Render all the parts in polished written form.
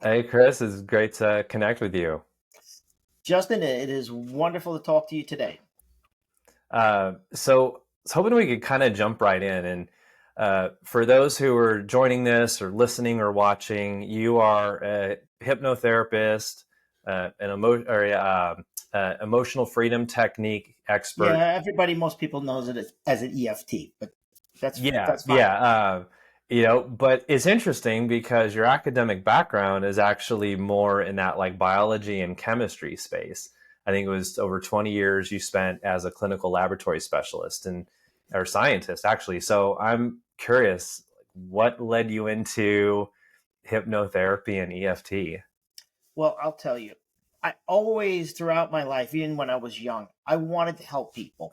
Hey, Chris, it's great to connect with you. Justin, it is wonderful to talk to you today. So, I was hoping we could kind of jump right in. And for those who are joining this or listening or watching, you are a hypnotherapist, emotional freedom technique expert. Yeah, most people knows it as an EFT, but Yeah, that's fine. yeah. But it's interesting because your academic background is actually more in that like biology and chemistry space. I think it was over 20 years you spent as a clinical laboratory specialist and or scientist actually. So I'm curious, what led you into hypnotherapy and EFT? Well, I'll tell you, I always, throughout my life, even when I was young, I wanted to help people.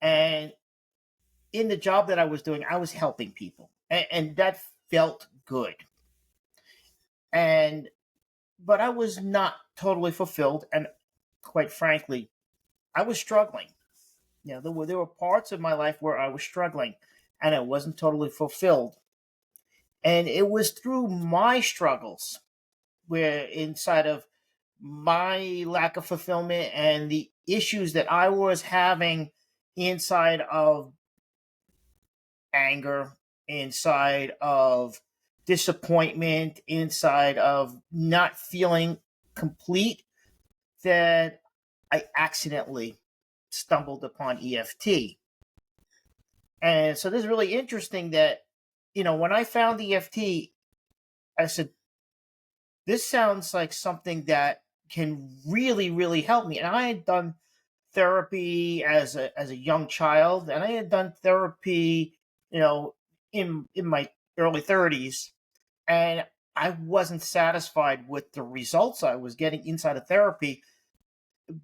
And in the job that I was doing, I was helping people, and that felt good. And but I was not totally fulfilled, and quite frankly, I was struggling. There were parts of my life where I was struggling, and I wasn't totally fulfilled. And it was through my struggles where inside of my lack of fulfillment and the issues that I was having inside of anger, inside of disappointment, inside of not feeling complete, that I accidentally stumbled upon EFT. And so this is really interesting that, when I found EFT, I said, this sounds like something that can really, really help me. And I had done therapy as a young child, and I had done therapy, you know, in my early 30s, and I wasn't satisfied with the results I was getting inside of therapy,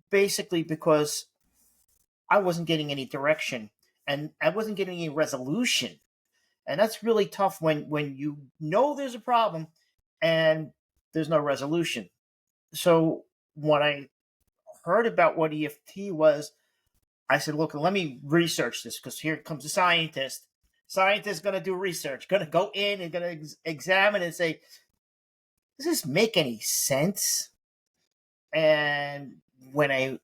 basically because I wasn't getting any direction and I wasn't getting any resolution. And that's really tough when you know there's a problem and there's no resolution. So when I heard about what EFT was, I said, look, let me research this because here comes a scientist. Scientist going to do research, going to go in and going to examine and say, does this make any sense? And when I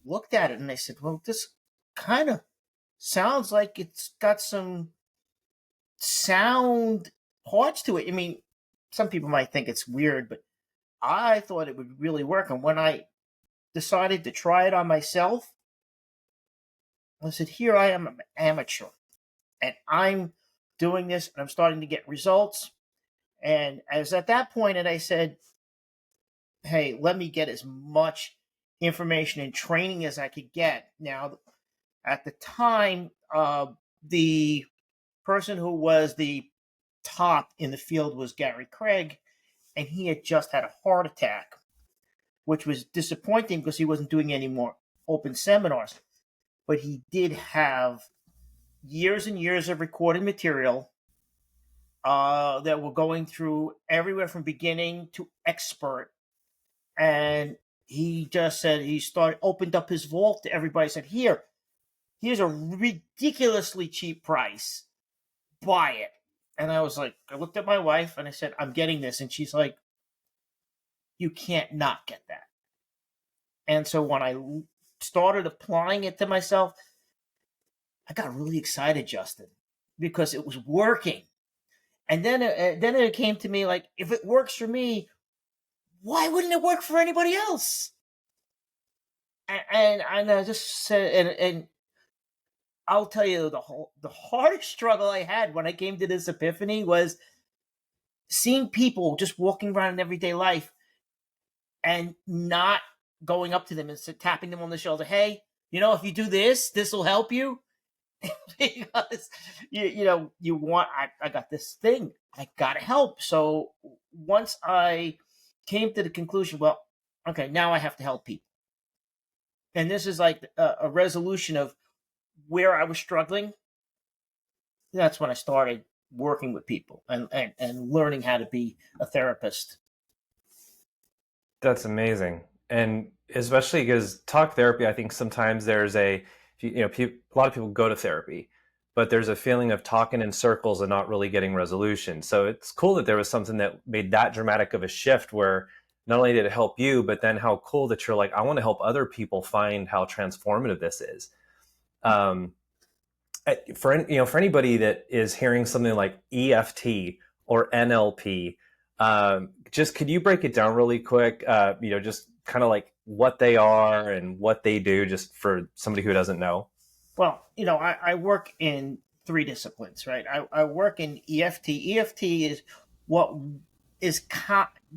looked at it and I said, well, this kind of sounds like it's got some sound parts to it. I mean, some people might think it's weird, but I thought it would really work. And when I decided to try it on myself, I said, here I am, an amateur, and I'm doing this and I'm starting to get results. And I was at that point and I said, hey, let me get as much information and training as I could get. Now, at the time, the person who was the top in the field was Gary Craig, and he had just had a heart attack, which was disappointing because he wasn't doing any more open seminars. But he did have years and years of recorded material that were going through everywhere from beginning to expert. And he just said he started opened up his vault to everybody. Said, here's a ridiculously cheap price. Buy it. And I was like, I looked at my wife and I said, I'm getting this. And she's like, you can't not get that. And so when I started applying it to myself, I got really excited, Justin, because it was working. And then it came to me like, if it works for me, why wouldn't it work for anybody else? And I just said, and I'll tell you the hardest struggle I had when I came to this epiphany was seeing people just walking around in everyday life and not going up to them and tapping them on the shoulder. Hey, if you do this, this will help you. Because you want. I got this thing. I gotta help. So once I came to the conclusion, well, okay, now I have to help people, and this is like a resolution of where I was struggling. That's when I started working with people and learning how to be a therapist. That's amazing. And especially because talk therapy, I think sometimes there's a, a lot of people go to therapy, but there's a feeling of talking in circles and not really getting resolution. So it's cool that there was something that made that dramatic of a shift where not only did it help you, but then how cool that you're like, I want to help other people find how transformative this is. Um, for anybody that is hearing something like EFT or NLP, just could you break it down really quick? Just kind of like what they are and what they do, just for somebody who doesn't know. Well, I work in three disciplines, right? I work in EFT. EFT is what is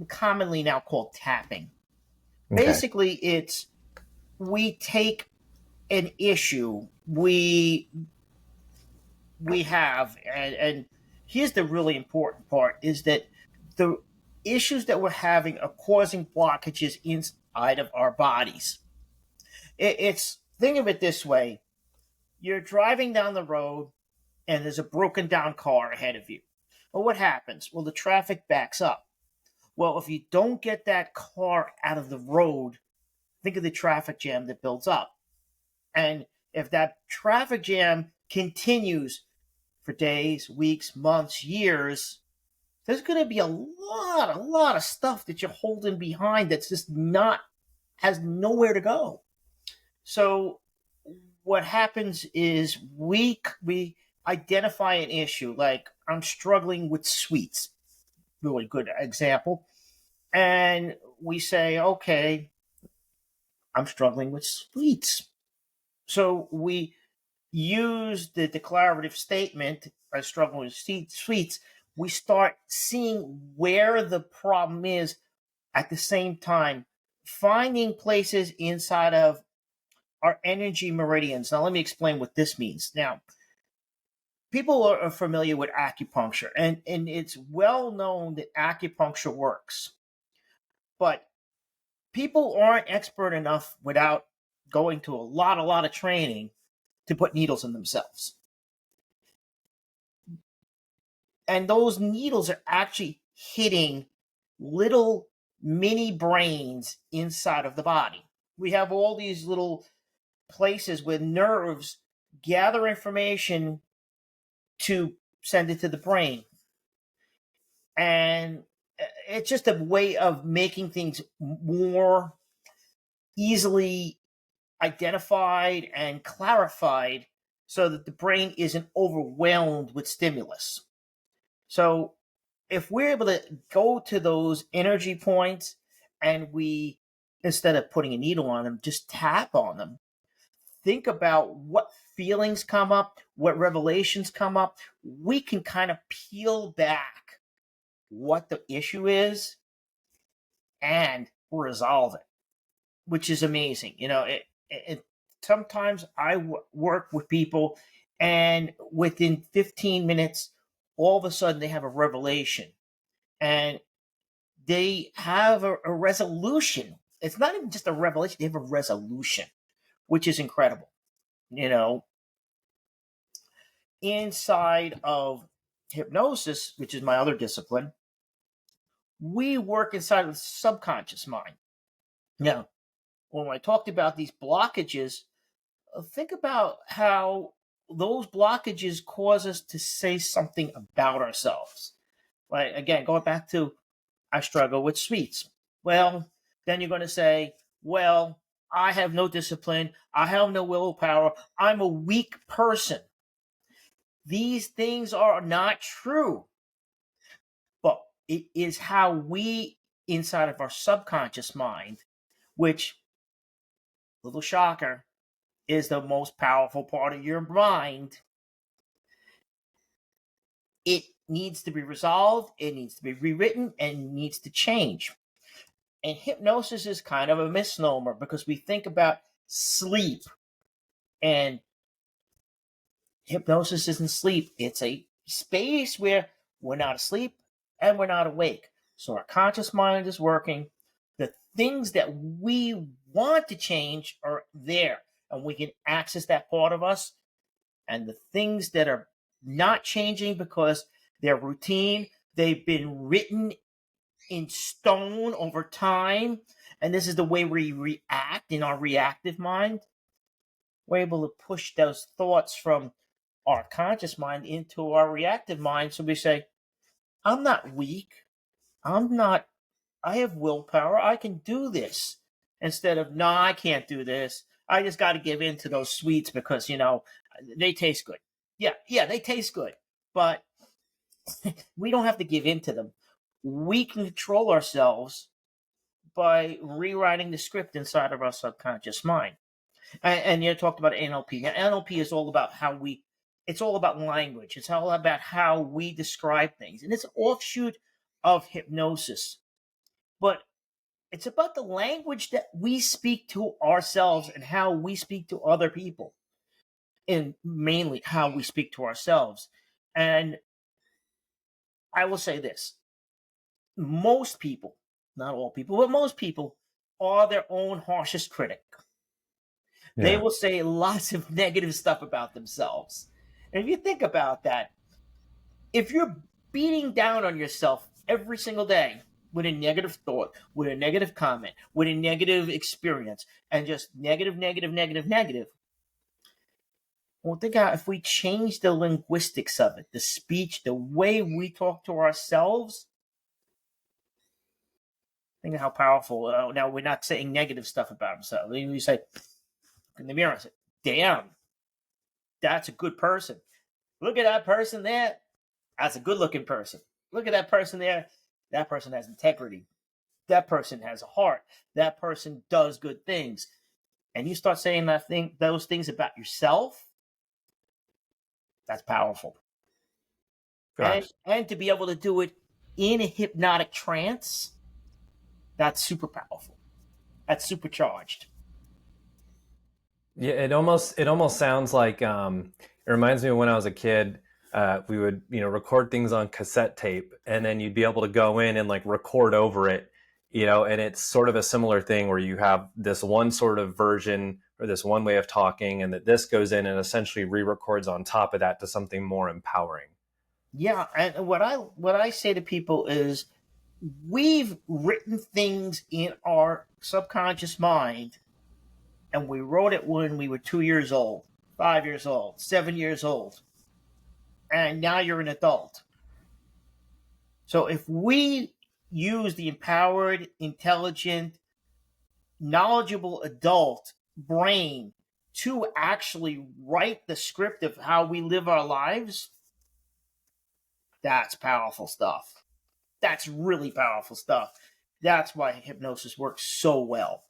commonly now called tapping. Okay. Basically, it's we take an issue we have, and here's the really important part, is that the issues that we're having are causing blockages inside of our bodies. It's think of it this way: you're driving down the road and there's a broken down car ahead of you. Well, what happens? Well, the traffic backs up. Well, if you don't get that car out of the road, think of the traffic jam that builds up. And if that traffic jam continues for days, weeks, months, years, there's going to be a lot of stuff that you're holding behind that's just has nowhere to go. So what happens is we identify an issue, like I'm struggling with sweets, really good example, and we say, okay, I'm struggling with sweets. So we use the declarative statement, I struggle with sweets. We start seeing where the problem is, at the same time finding places inside of our energy meridians. Now, let me explain what this means. Now, people are familiar with acupuncture, and it's well known that acupuncture works. But people aren't expert enough without going to a lot of training to put needles in themselves. And those needles are actually hitting little mini brains inside of the body. We have all these little places where nerves gather information to send it to the brain. And it's just a way of making things more easily identified and clarified so that the brain isn't overwhelmed with stimulus. So if we're able to go to those energy points and we, instead of putting a needle on them, just tap on them, think about what feelings come up, what revelations come up, we can kind of peel back what the issue is and resolve it, which is amazing. Sometimes I work with people, and within 15 minutes, all of a sudden they have a revelation and they have a resolution. It's not even just a revelation, they have a resolution, which is incredible. Inside of hypnosis, which is my other discipline, we work inside of the subconscious mind. Now, when I talked about these blockages, think about how those blockages cause us to say something about ourselves. Right? Again, going back to I struggle with sweets. Well, then you're going to say, well, I have no discipline. I have no willpower. I'm a weak person. These things are not true. But it is how we, inside of our subconscious mind, which, little shocker, is the most powerful part of your mind, it needs to be resolved, it needs to be rewritten, and needs to change. And hypnosis is kind of a misnomer because we think about sleep, and hypnosis isn't sleep. It's a space where we're not asleep and we're not awake. So our conscious mind is working. The things that we want to change are there, and we can access that part of us. And the things that are not changing because they're routine, they've been written in stone over time, and this is the way we react in our reactive mind, we're able to push those thoughts from our conscious mind into our reactive mind. So we say, I'm not weak. I'm not, I have willpower. I can do this. Instead of, no, I can't do this. I just got to give in to those sweets because, they taste good. Yeah, they taste good. But we don't have to give in to them. We can control ourselves by rewriting the script inside of our subconscious mind. And you talked about NLP. Now, NLP is all about it's all about language. It's all about how we describe things. And it's an offshoot of hypnosis. But it's about the language that we speak to ourselves and how we speak to other people. And mainly how we speak to ourselves. And I will say this. Most people, not all people, but most people are their own harshest critic. They Yeah. will say lots of negative stuff about themselves. And if you think about that, if you're beating down on yourself every single day with a negative thought, with a negative comment, with a negative experience, and just negative, negative, negative, negative, well, think how if we change the linguistics of it, the speech, the way we talk to ourselves, think of how powerful. Now, we're not saying negative stuff about ourselves. We say, in the mirror, I say, damn, that's a good person. Look at that person there. That's a good looking person. Look at that person there. That person has integrity. That person has a heart. That person does good things. And you start saying those things about yourself, that's powerful. And Gosh. and to be able to do it in a hypnotic trance, that's super powerful. That's supercharged. Yeah, it almost sounds like it reminds me of when I was a kid. We would record things on cassette tape, and then you'd be able to go in and like record over it, and it's sort of a similar thing where you have this one sort of version or this one way of talking, and that this goes in and essentially re-records on top of that to something more empowering. Yeah, and what I say to people is we've written things in our subconscious mind and we wrote it when we were 2 years old, 5 years old, 7 years old, and now you're an adult. So if we use the empowered, intelligent, knowledgeable adult brain to actually write the script of how we live our lives, that's powerful stuff. That's really powerful stuff. That's why hypnosis works so well.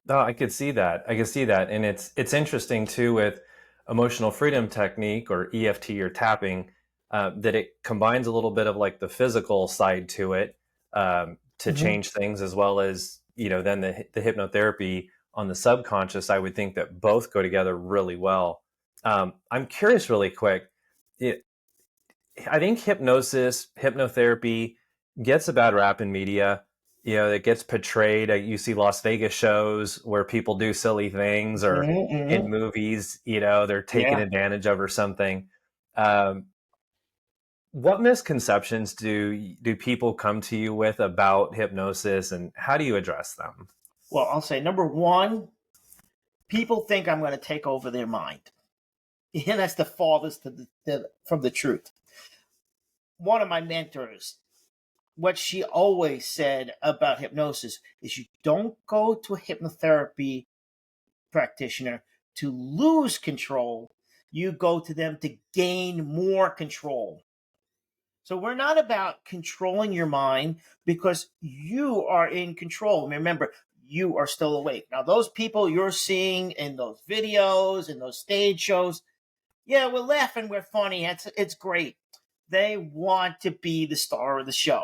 Oh, I could see that. I could see that, and it's interesting too with emotional freedom technique or EFT or tapping, that it combines a little bit of like the physical side to it, to Mm-hmm. change things, as well as then the hypnotherapy on the subconscious. I would think that both go together really well. I'm curious, really quick. It, I think hypnotherapy gets a bad rap in media. It gets portrayed. You see Las Vegas shows where people do silly things, or in Mm-hmm. movies, they're taken Yeah. advantage of or something. Um, what misconceptions do people come to you with about hypnosis, and how do you address them? Well, I'll say number one, people think I'm going to take over their mind. And that's the farthest from the truth. One of my mentors, what she always said about hypnosis is you don't go to a hypnotherapy practitioner to lose control. You go to them to gain more control. So we're not about controlling your mind because you are in control. Remember, you are still awake. Now, those people you're seeing in those videos, in those stage shows, yeah, we're laughing, we're funny. It's great. They want to be the star of the show.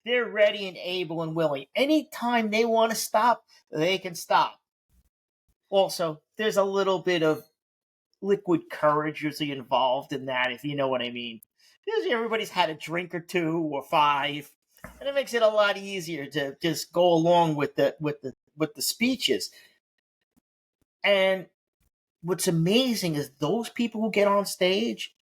They're ready and able and willing. Anytime they want to stop, they can stop. Also, there's a little bit of liquid courage usually involved in that, if you know what I mean. Usually everybody's had a drink or two or five, and it makes it a lot easier to just go along with the speeches. And what's amazing is those people who get on stage,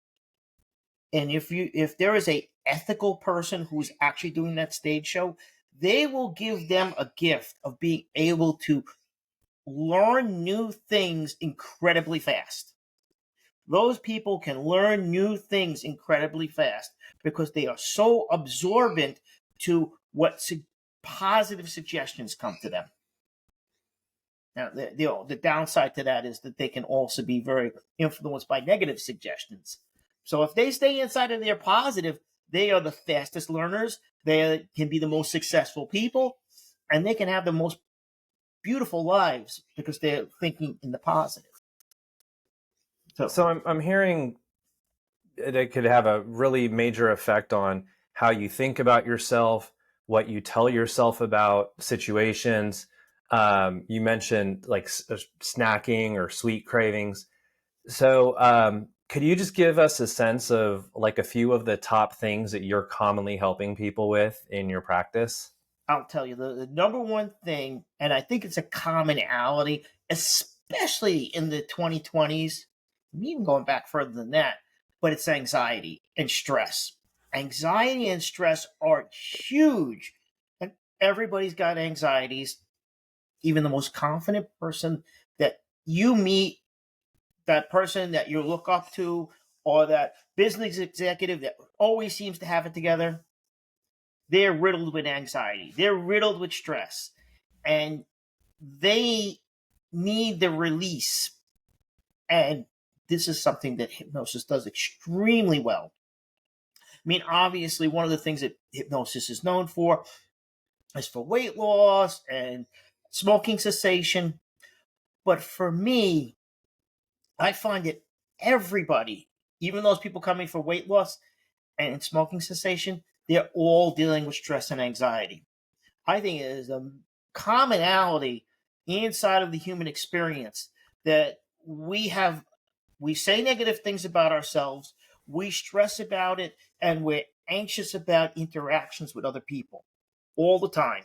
and if there is a ethical person who's actually doing that stage show, they will give them a gift of being able to learn new things incredibly fast. those people can learn new things incredibly fast because they are so absorbent to what positive suggestions come to them. Now, the downside to that is that they can also be very influenced by negative suggestions. So if they stay inside of their positive, they are the fastest learners. They can be the most successful people, and they can have the most beautiful lives because they're thinking in the positive. So I'm hearing it could have a really major effect on how you think about yourself, what you tell yourself about situations. You mentioned like snacking or sweet cravings. So, could you just give us a sense of like a few of the top things that you're commonly helping people with in your practice? I'll tell you the number one thing, and I think it's a commonality, especially in the 2020s, even going back further than that, but it's anxiety and stress. Anxiety and stress are huge, and everybody's got anxieties. Even the most confident person that you meet, that person that you look up to, or that business executive that always seems to have it together, they're riddled with anxiety. They're riddled with stress. And they need the release. And this is something that hypnosis does extremely well. I mean, obviously, one of the things that hypnosis is known for is for weight loss and smoking cessation. But for me, I find that everybody, even those people coming for weight loss and smoking cessation, they're all dealing with stress and anxiety. I think it is a commonality inside of the human experience that we say negative things about ourselves, we stress about it, and we're anxious about interactions with other people all the time.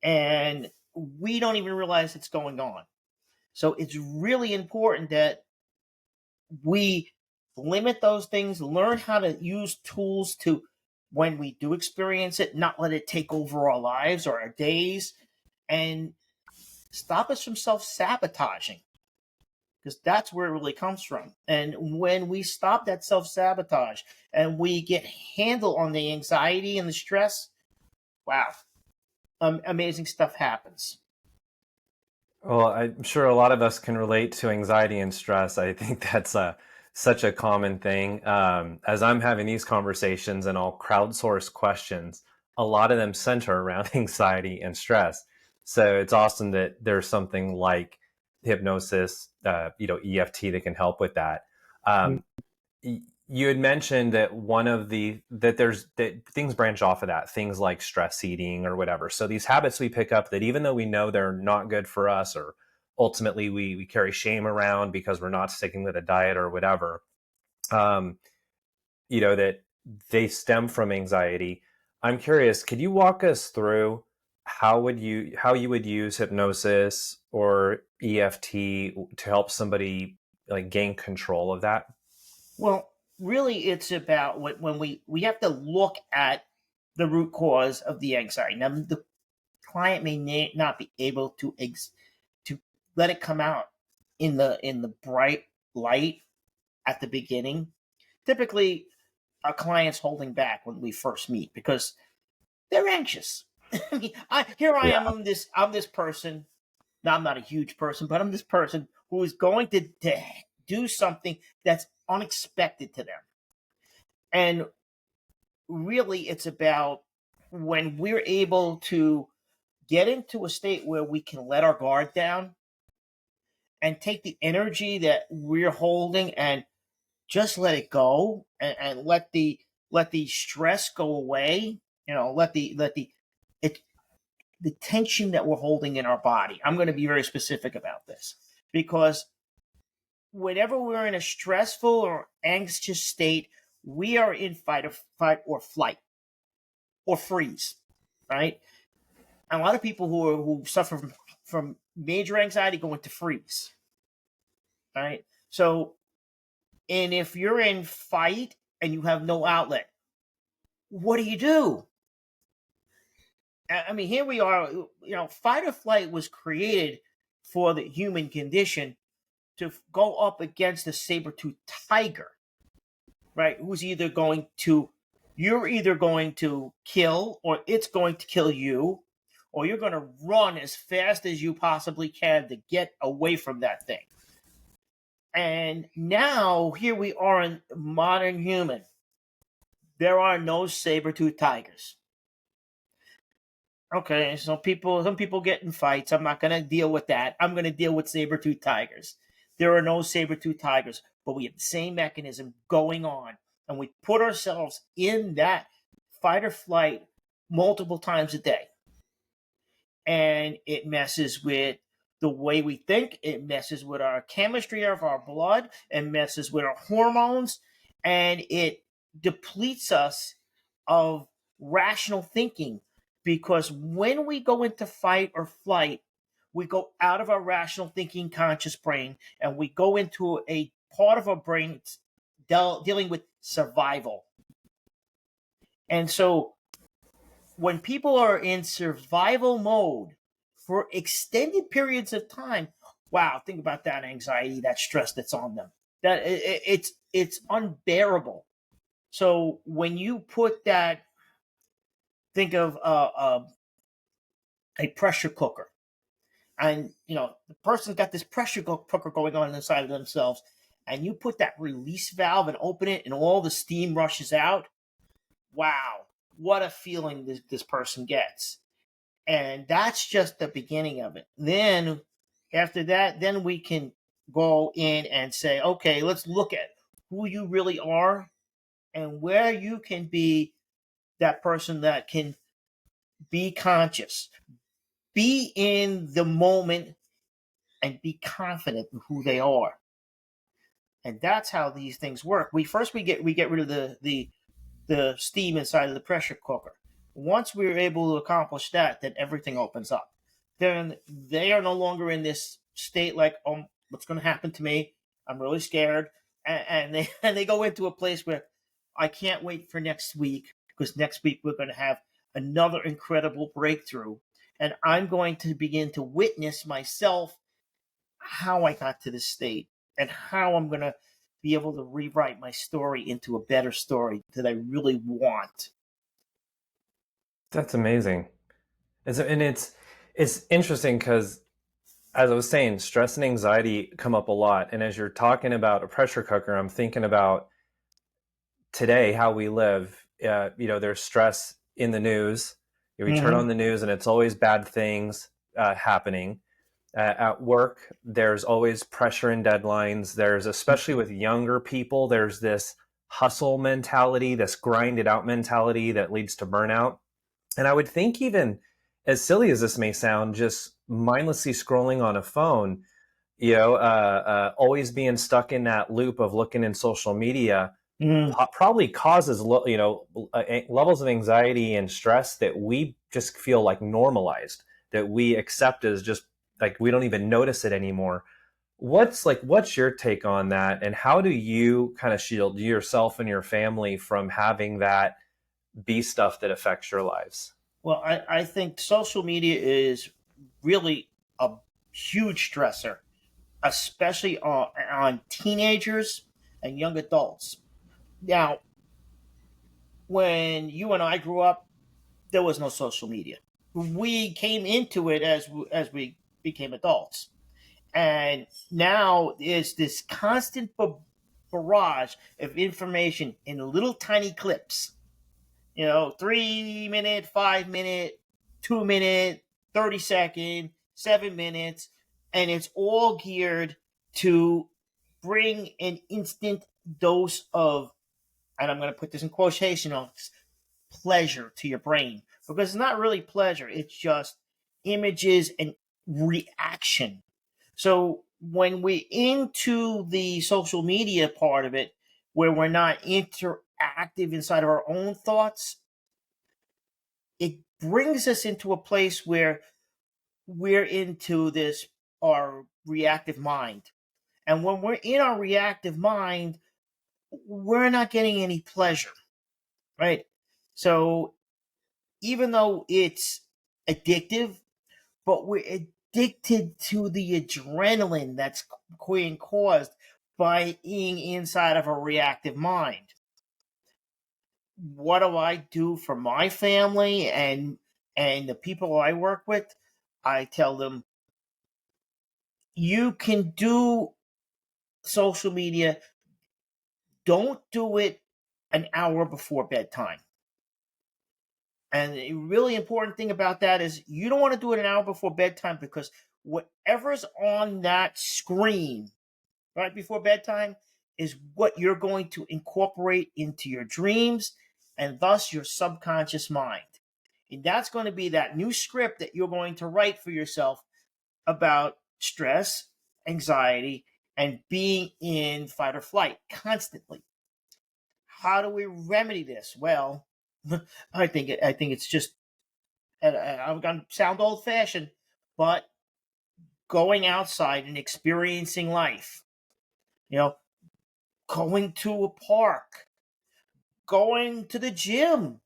And we don't even realize it's going on. So it's really important that we limit those things, learn how to use tools to, when we do experience it, not let it take over our lives or our days, and stop us from self-sabotaging, because that's where it really comes from. And when we stop that self-sabotage and we get handle on the anxiety and the stress, wow, amazing stuff happens. Well, I'm sure a lot of us can relate to anxiety and stress. I think that's such a common thing. As I'm having these conversations and I'll crowdsource questions, a lot of them center around anxiety and stress. So it's awesome that there's something like hypnosis, EFT that can help with that. Um, you had mentioned that that things branch off of that, things like stress eating or whatever. So these habits we pick up that even though we know they're not good for us, or ultimately we carry shame around because we're not sticking with a diet or whatever, um, that they stem from anxiety. I'm curious, could you walk us through how you would use hypnosis or EFT to help somebody like gain control of that? Well, really, it's about when we have to look at the root cause of the anxiety. Now, the client may not be able to let it come out in the bright light at the beginning. Typically, our client's holding back when we first meet because they're anxious. I mean, here I am. Yeah. I'm this person. Now, I'm not a huge person, but I'm this person who is going to do something that's unexpected to them. And really, it's about when we're able to get into a state where we can let our guard down and take the energy that we're holding and just let it go, and let the stress go away. Let the the tension that we're holding in our body. I'm going to be very specific about this because whenever we're in a stressful or anxious state, we are in fight or flight or freeze, right? And a lot of people who suffer from major anxiety go into freeze, right? So, and if you're in fight and you have no outlet, what do you do? I mean, here we are. Fight or flight was created for the human condition to go up against a saber-toothed tiger, right? You're either going to kill, or it's going to kill you, or you're going to run as fast as you possibly can to get away from that thing. And now here we are in modern human. There are no saber-toothed tigers. Okay, so some people get in fights. I'm not going to deal with that. I'm going to deal with saber-toothed tigers. There are no saber-toothed tigers, but we have the same mechanism going on. And we put ourselves in that fight or flight multiple times a day. And it messes with the way we think. It messes with our chemistry of our blood. It messes with our hormones. And it depletes us of rational thinking. Because when we go into fight or flight, we go out of our rational thinking conscious brain, and we go into a part of our brain dealing with survival. And so when people are in survival mode for extended periods of time, wow, think about that anxiety, that stress that's on them. That it's unbearable. So when you put that, think of a pressure cooker, and the person's got this pressure cooker going on inside of themselves, and you put that release valve and open it, and all the steam rushes out. Wow, what a feeling this person gets. And that's just the beginning of it. Then after that, then we can go in and say, okay, let's look at who you really are and where you can be that person that can be conscious, be in the moment, and be confident in who they are. And that's how these things work. We get rid of the steam inside of the pressure cooker. Once we're able to accomplish that, then everything opens up. Then they are no longer in this state like, oh, what's going to happen to me? I'm really scared. And they go into a place where I can't wait for next week, because next week we're going to have another incredible breakthrough. And I'm going to begin to witness myself how I got to this state, and how I'm going to be able to rewrite my story into a better story that I really want. That's amazing. It's interesting because, as I was saying, stress and anxiety come up a lot. And as you're talking about a pressure cooker, I'm thinking about today, how we live. There's stress in the news. We turn on the news and it's always bad things happening. At work, there's always pressure and deadlines. There's, especially with younger people, there's this hustle mentality, this grind it out mentality that leads to burnout. And I would think, even as silly as this may sound, just mindlessly scrolling on a phone, always being stuck in that loop of looking in social media, probably causes levels of anxiety and stress that we just feel like normalized, that we accept as just like we don't even notice it anymore. What's your take on that, and how do you kind of shield yourself and your family from having that be stuff that affects your lives? Well, I think social media is really a huge stressor, especially on teenagers and young adults. Now, when you and I grew up, there was no social media. We came into it as we became adults. And now there's this constant barrage of information in little tiny clips. 3-minute, 5-minute, 2-minute, 30-second, 7 minutes. And it's all geared to bring an instant dose of, and I'm going to put this in quotation marks, pleasure to your brain. Because it's not really pleasure, it's just images and reaction. So when we're into the social media part of it, where we're not interactive inside of our own thoughts, it brings us into a place where we're into our reactive mind. And when we're in our reactive mind, we're not getting any pleasure, right? So even though it's addictive, but addicted to the adrenaline that's being caused by being inside of a reactive mind. What do I do for my family and the people I work with? I tell them, you can do social media, don't do it an hour before bedtime. And the really important thing about that is you don't want to do it an hour before bedtime, because whatever's on that screen right before bedtime is what you're going to incorporate into your dreams and thus your subconscious mind. And that's going to be that new script that you're going to write for yourself about stress, anxiety, and being in fight or flight constantly. How do we remedy this? Well, I think it's just, I'm going to sound old fashioned, but going outside and experiencing life. You know, going to a park, going to the gym,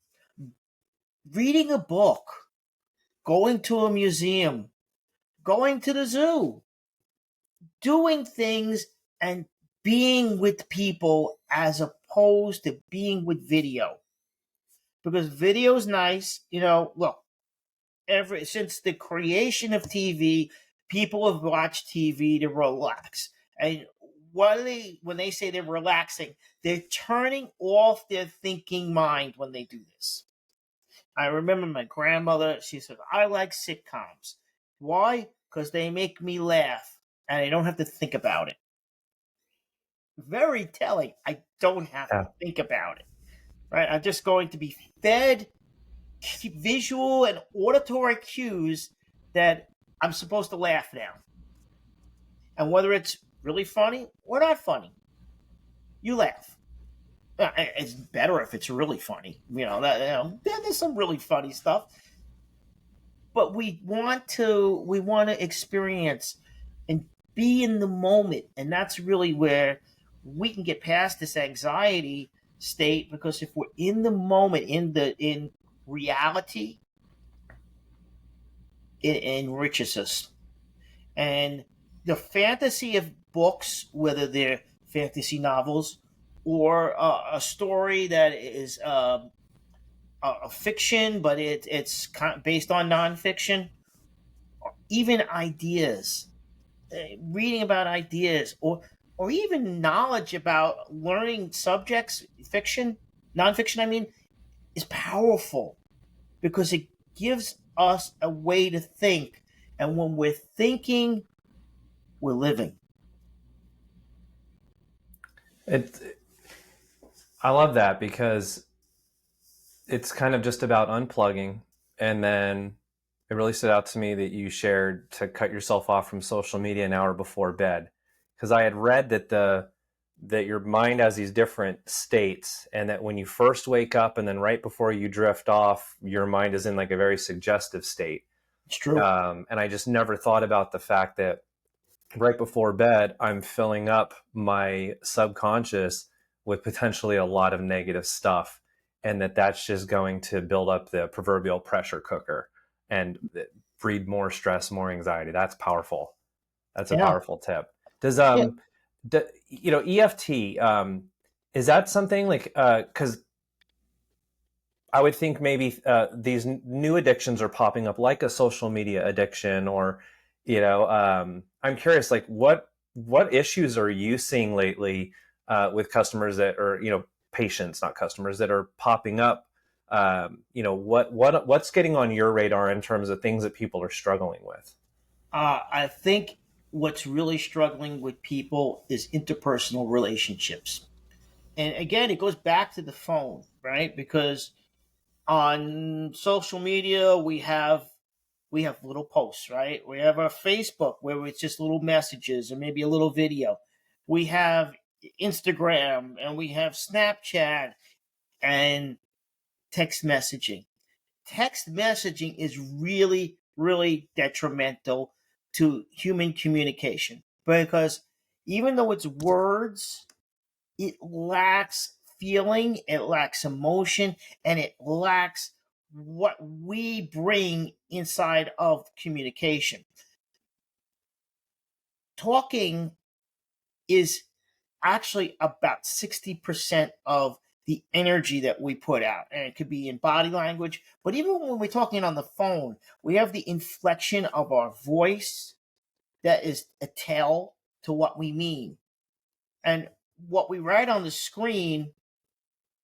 reading a book, going to a museum, going to the zoo, doing things and being with people as opposed to being with video. Because video's nice, look, since the creation of TV, people have watched TV to relax. And when they say they're relaxing, they're turning off their thinking mind when they do this. I remember my grandmother, she said, I like sitcoms. Why? Because they make me laugh and I don't have to think about it. Very telling. I don't have to think about it. Right? I'm just going to be fed visual and auditory cues that I'm supposed to laugh now. And whether it's really funny or not funny, you laugh. It's better if it's really funny. There's some really funny stuff. But we want to experience and be in the moment, and that's really where we can get past this anxiety state, because if we're in the moment, in reality, it enriches us. And the fantasy of books, whether they're fantasy novels or a story that is a fiction, but it's based on nonfiction, or even ideas, reading about ideas, or even knowledge about learning subjects, fiction, nonfiction, is powerful because it gives us a way to think. And when we're thinking, we're living. I love that because it's kind of just about unplugging. And then it really stood out to me that you shared to cut yourself off from social media an hour before bed, because I had read that your mind has these different states, and that when you first wake up and then right before you drift off, your mind is in like a very suggestive state. It's true. And I just never thought about the fact that right before bed, I'm filling up my subconscious with potentially a lot of negative stuff, and that's just going to build up the proverbial pressure cooker and breed more stress, more anxiety. That's powerful. That's a powerful tip. Does EFT, is that something like, because I would think maybe these new addictions are popping up, like a social media addiction, or I'm curious, like what issues are you seeing lately with customers that are, patients, not customers, that are popping up? What's getting on your radar in terms of things that people are struggling with? I think what's really struggling with people is interpersonal relationships. And again, it goes back to the phone, right? Because on social media, we have little posts, right? We have our Facebook where it's just little messages or maybe a little video. We have Instagram and we have Snapchat and text messaging. Text messaging is really, really detrimental to human communication, because even though it's words, it lacks feeling, it lacks emotion, and it lacks what we bring inside of communication. talking is actually about 60% of the energy that we put out. And it could be in body language, but even when we're talking on the phone, we have the inflection of our voice that is a tell to what we mean. And what we write on the screen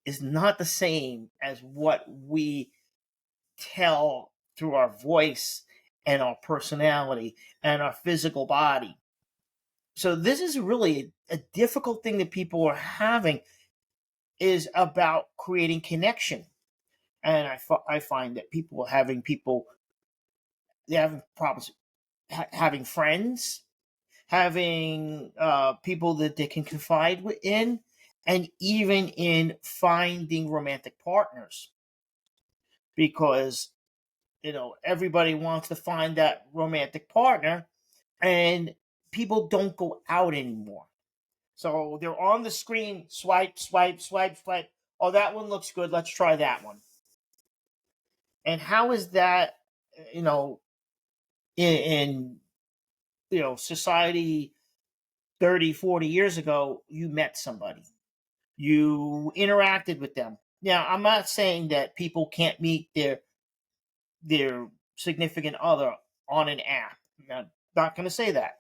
is not the same as what we tell through our voice and our personality and our physical body. So this is really a difficult thing that people are having, is about creating connection. And I find that they're having problems having friends, having people that they can confide in, and even in finding romantic partners, because everybody wants to find that romantic partner, and people don't go out anymore. So they're on the screen, swipe, swipe, swipe, swipe. Oh, that one looks good. Let's try that one. And how is that, in society 30, 40 years ago, you met somebody, you interacted with them. Now, I'm not saying that people can't meet their significant other on an app. I'm not going to say that.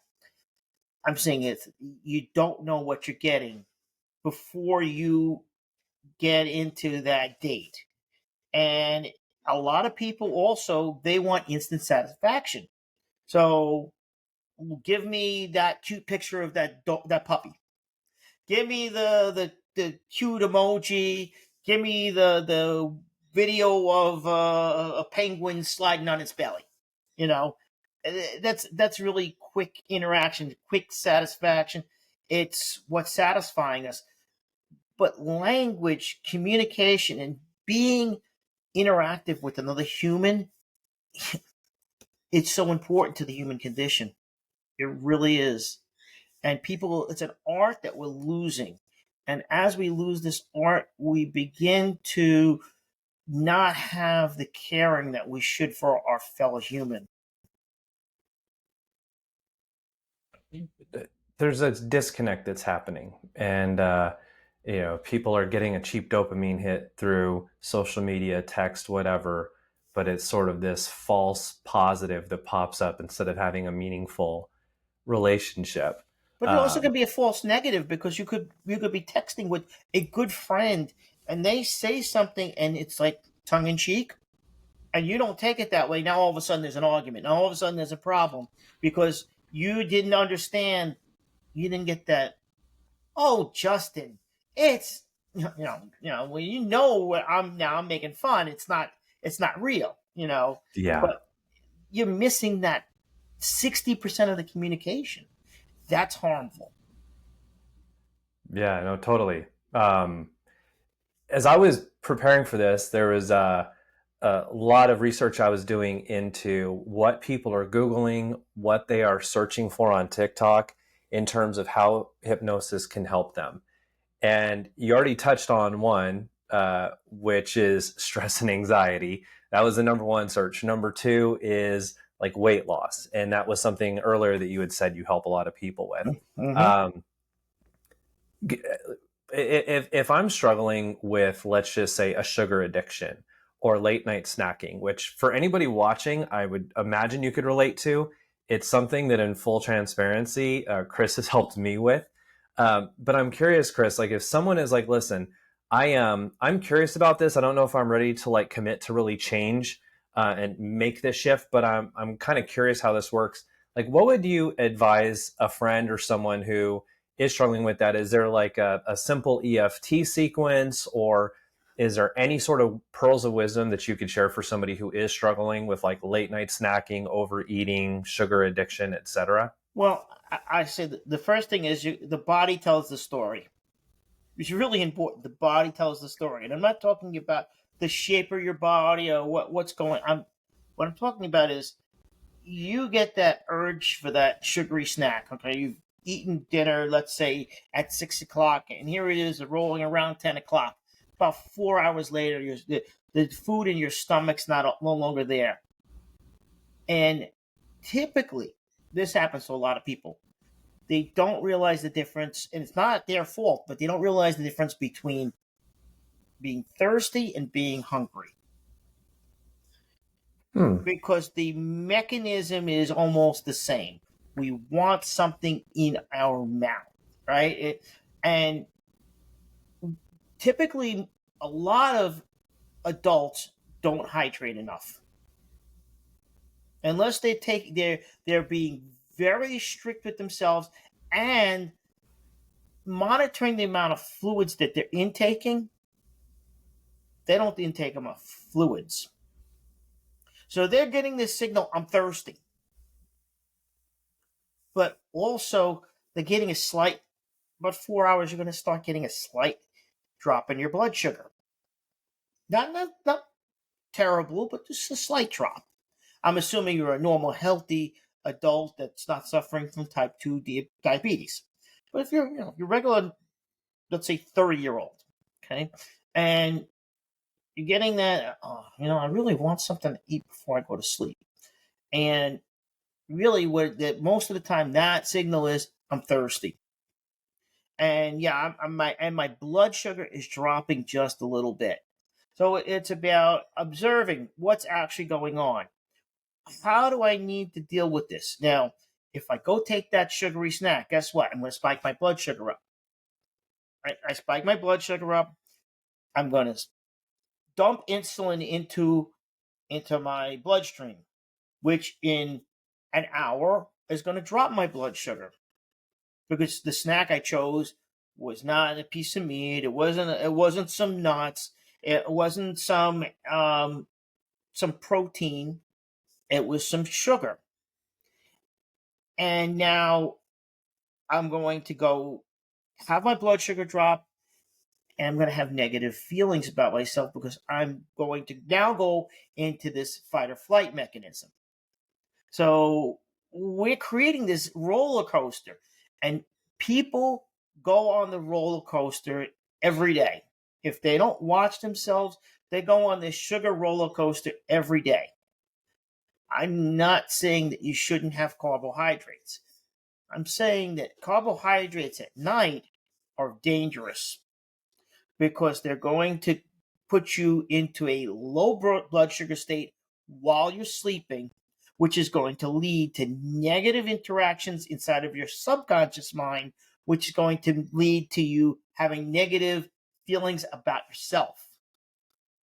I'm saying you don't know what you're getting before you get into that date. And a lot of people also, they want instant satisfaction. So give me that cute picture of that puppy. Give me the cute emoji. Give me the video of a penguin sliding on its belly. You know, that's really quick interaction, quick satisfaction. It's what's satisfying us. But language, communication, and being interactive with another human, it's so important to the human condition. It really is. And people, it's an art that we're losing. And as we lose this art, we begin to not have the caring that we should for our fellow human. There's a disconnect that's happening, and people are getting a cheap dopamine hit through social media, text, whatever, but it's sort of this false positive that pops up instead of having a meaningful relationship. But it also um, can be a false negative, because you could be texting with a good friend and they say something and it's like tongue in cheek, and you don't take it that way. Now all of a sudden there's an argument. Now all of a sudden there's a problem because you didn't understand. You didn't get that. Oh, Justin, it's well, what I'm making fun. It's not real, yeah. but you're missing that 60% of the communication. That's harmful. Yeah, no, totally. As I was preparing for this, there was a lot of research I was doing into what people are Googling, what they are searching for on TikTok in terms of how hypnosis can help them. And you already touched on one, which is stress and anxiety. That was the number one search. Number two is like weight loss. And that was something earlier that you had said you help a lot of people with. Mm-hmm. Um, if I'm struggling with, let's just say, a sugar addiction or late night snacking, which for anybody watching, I would imagine you could relate to, it's something that, in full transparency, Chris has helped me with. But I'm curious, Chris, like if someone is like, listen, I'm curious about this. I don't know if I'm ready to like commit to really change and make this shift, but I'm kind of curious how this works. Like, what would you advise a friend or someone who is struggling with that? Is there like a simple EFT sequence, or is there any sort of pearls of wisdom that you could share for somebody who is struggling with like late night snacking, overeating, sugar addiction, etc.? Well, I say the first thing is the body tells the story. It's really important. The body tells the story, and I'm not talking about the shape of your body or what's going on. What I'm talking about is you get that urge for that sugary snack. Okay, you've eaten dinner, let's say at 6 o'clock, and here it is rolling around 10 o'clock. About 4 hours later, the food in your stomach's no longer there. And typically, this happens to a lot of people. they don't realize the difference, and it's not their fault, but they don't realize the difference between being thirsty and being hungry, Hmm. because the mechanism is almost the same. We want something in our mouth, right? And typically, a lot of adults don't hydrate enough unless they're being very strict with themselves and monitoring the amount of fluids that they're intaking. They don't intake enough fluids, so they're getting this signal, I'm thirsty, but also they're getting a slight, about 4 hours, you're going to start getting a slight drop in your blood sugar. Not terrible, but just a slight drop. I'm assuming you're a normal, healthy adult that's not suffering from type 2 diabetes. But if you're regular, let's say 30-year-old, okay, and you're getting that, I really want something to eat before I go to sleep. And really, most of the time, that signal is, I'm thirsty. And yeah, my blood sugar is dropping just a little bit. So it's about observing what's actually going on. How do I need to deal with this? Now, if I go take that sugary snack, guess what? I'm going to spike my blood sugar up. Right? I spike my blood sugar up. I'm going to dump insulin into my bloodstream, which in an hour is going to drop my blood sugar, because the snack I chose was not a piece of meat. It wasn't some nuts. It wasn't some protein. It was some sugar. And now I'm going to go have my blood sugar drop, and I'm going to have negative feelings about myself, because I'm going to now go into this fight or flight mechanism. So we're creating this roller coaster, and people go on the roller coaster every day. If they don't watch themselves, they go on this sugar roller coaster every day. I'm not saying that you shouldn't have carbohydrates. I'm saying that carbohydrates at night are dangerous, because they're going to put you into a low blood sugar state while you're sleeping, which is going to lead to negative interactions inside of your subconscious mind, which is going to lead to you having negative feelings about yourself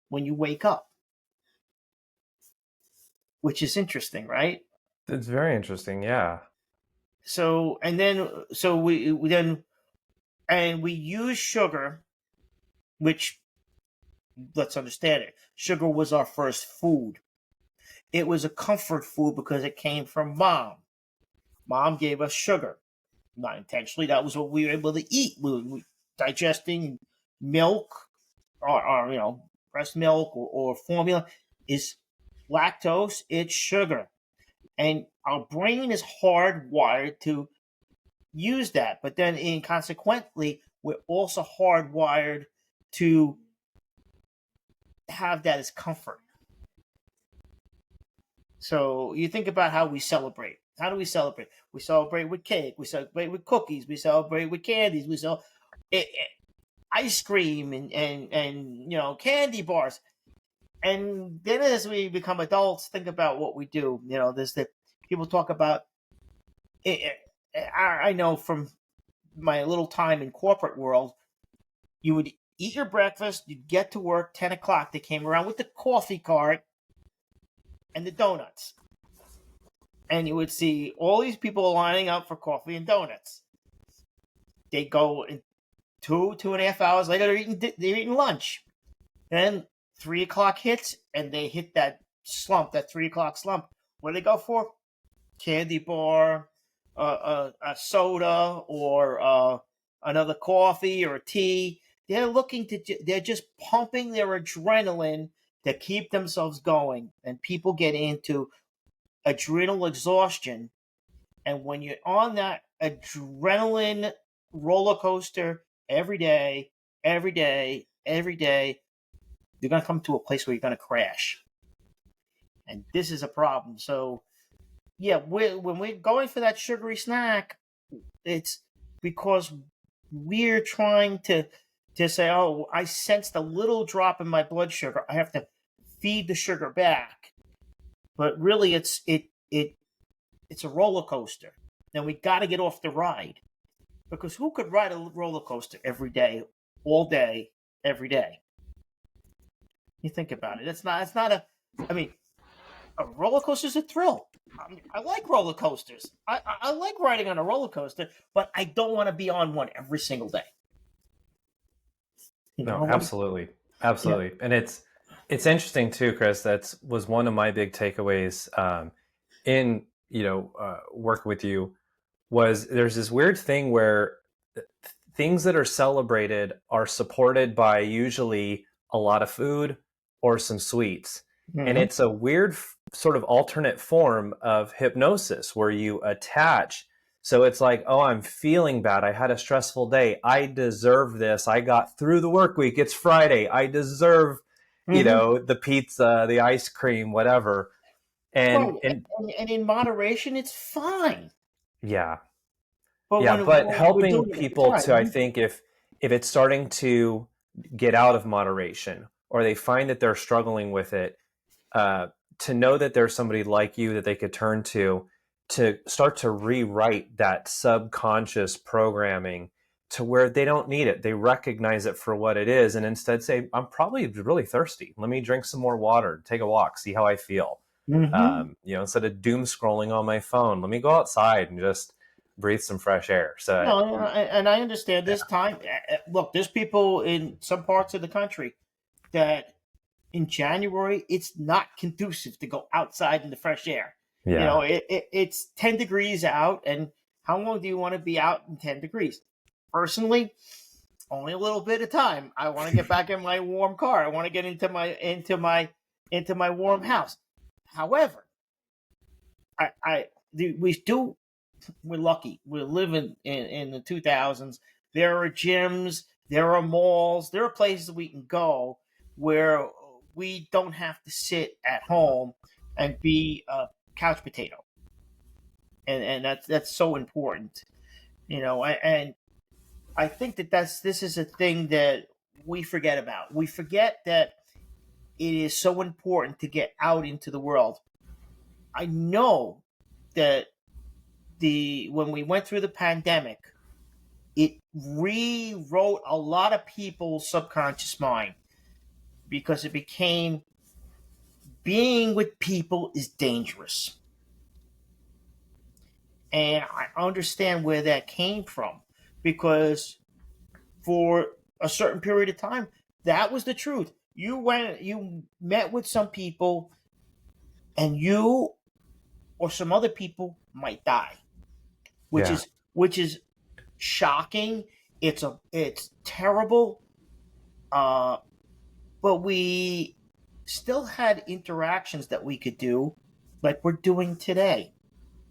when you wake up, which is interesting, right? It's very interesting. Yeah. So, and then, so we use sugar, which, let's understand it, sugar was our first food. It was a comfort food because it came from mom. Mom gave us sugar. Not intentionally. That was what we were able to eat. We were digesting milk, or breast milk, or formula is lactose. It's sugar. And our brain is hardwired to use that. But then, consequently, we're also hardwired to have that as comfort. So you think about how we celebrate. How do we celebrate? We celebrate with cake. We celebrate with cookies. We celebrate with candies. We sell ice cream and candy bars. And then as we become adults, think about what we do. There's the people talk about. I know from my little time in corporate world, you would eat your breakfast. You'd get to work 10 o'clock. They came around with the coffee cart and the donuts. And you would see all these people lining up for coffee and donuts. They go in 2.5 hours later, they're eating lunch. Then 3 o'clock hits, and they hit that 3 o'clock slump. What do they go for? Candy bar, a soda, or another coffee or a tea. They're just pumping their adrenaline to keep themselves going. And people get into adrenal exhaustion. And when you're on that adrenaline roller coaster every day, every day, every day, you're going to come to a place where you're going to crash. And this is a problem. So, yeah, when we're going for that sugary snack, It's because we're trying to say, oh, I sensed a little drop in my blood sugar, I have to feed the sugar back. But really, it's a roller coaster. Now we got to get off the ride, because who could ride a roller coaster every day, all day, every day? You think about it. It's not a. I mean, a roller coaster is a thrill. I like roller coasters. I like riding on a roller coaster, but I don't want to be on one every single day. You No, know what? absolutely, Yeah. absolutely, and it's interesting too, Chris. That was one of my big takeaways in work with you. Was there's this weird thing where things that are celebrated are supported by usually a lot of food or some sweets. And Mm-hmm. it's a weird sort of alternate form of hypnosis where you attach. So it's like, oh, I'm feeling bad. I had a stressful day. I deserve this. I got through the work week. It's Friday. I deserve, Mm-hmm. the pizza, the ice cream, whatever. And Right. and And in moderation, it's fine. yeah, But yeah, but when we're helping doing it people right, to, I think, if it's starting to get out of moderation or they find that they're struggling with it, uh, to know that there's somebody like you that they could turn to start to rewrite that subconscious programming to where they don't need it. They recognize it for what it is and instead say, I'm probably really thirsty. Let me drink some more water, take a walk, see how I feel. mm-hmm. Instead of doom scrolling on my phone, let me go outside and just breathe some fresh air. So, No, and I understand yeah, this time. Look, there's people in some parts of the country that in January it's not conducive to go outside in the fresh air. yeah, It's 10 degrees out, and how long do you want to be out in 10 degrees? Personally, only a little bit of time. I want to get back in my warm car. I want to get into my warm house. However, we do. We're lucky. We're living in the 2000s. There are gyms, there are malls, there are places we can go where we don't have to sit at home and be a couch potato. And that's so important. And I think this is a thing that we forget about. We forget that it is so important to get out into the world. I know that the when we went through the pandemic, it rewrote a lot of people's subconscious mind, because it became being with people is dangerous. And I understand where that came from, because for a certain period of time, that was the truth. You met with some people, and you or some other people might die, which yeah, is which is shocking. It's terrible. Uh, but we still had interactions that we could do, like we're doing today,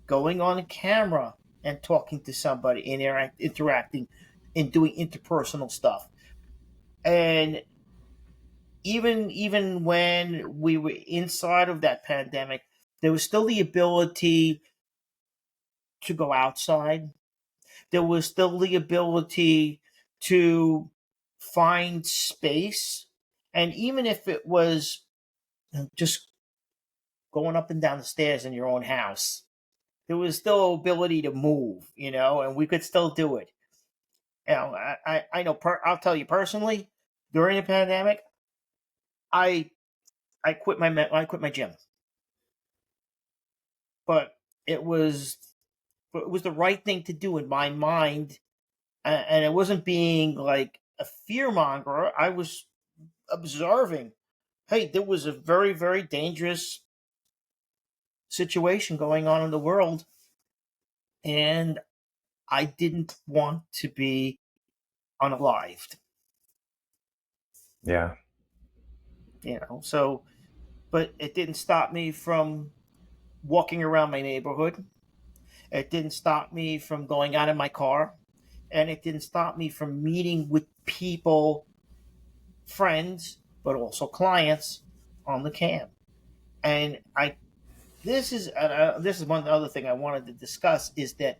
going on a camera and talking to somebody, interacting and doing interpersonal stuff. And even when we were inside of that pandemic, there was still the ability to go outside. There was still the ability to find space. And even if it was just going up and down the stairs in your own house, there was still ability to move, and we could still do it. I know. I'll tell you personally, during the pandemic, I I quit my gym, but it was it was the right thing to do in my mind, and it wasn't being like a fear monger. I was observing. Hey, there was a very very dangerous situation going on in the world, and I didn't want to be unalived. yeah, So, but it didn't stop me from walking around my neighborhood. It didn't stop me from going out in my car, and it didn't stop me from meeting with people, friends, but also clients on the cam. And this is one other thing I wanted to discuss, is that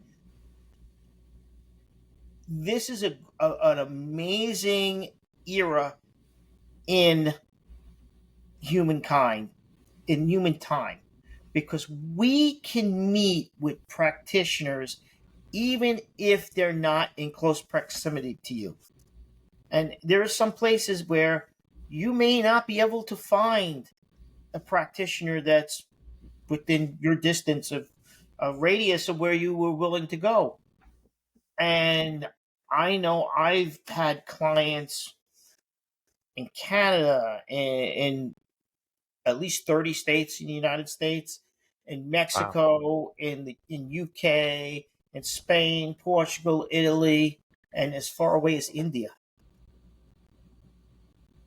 this is an amazing era in humankind, in human time, because we can meet with practitioners even if they're not in close proximity to you. And there are some places where you may not be able to find a practitioner that's within your distance of a radius of where you were willing to go. And I know I've had clients in Canada, in at least 30 states in the United States, in Wow. Mexico, in UK, in Spain, Portugal, Italy, and as far away as India.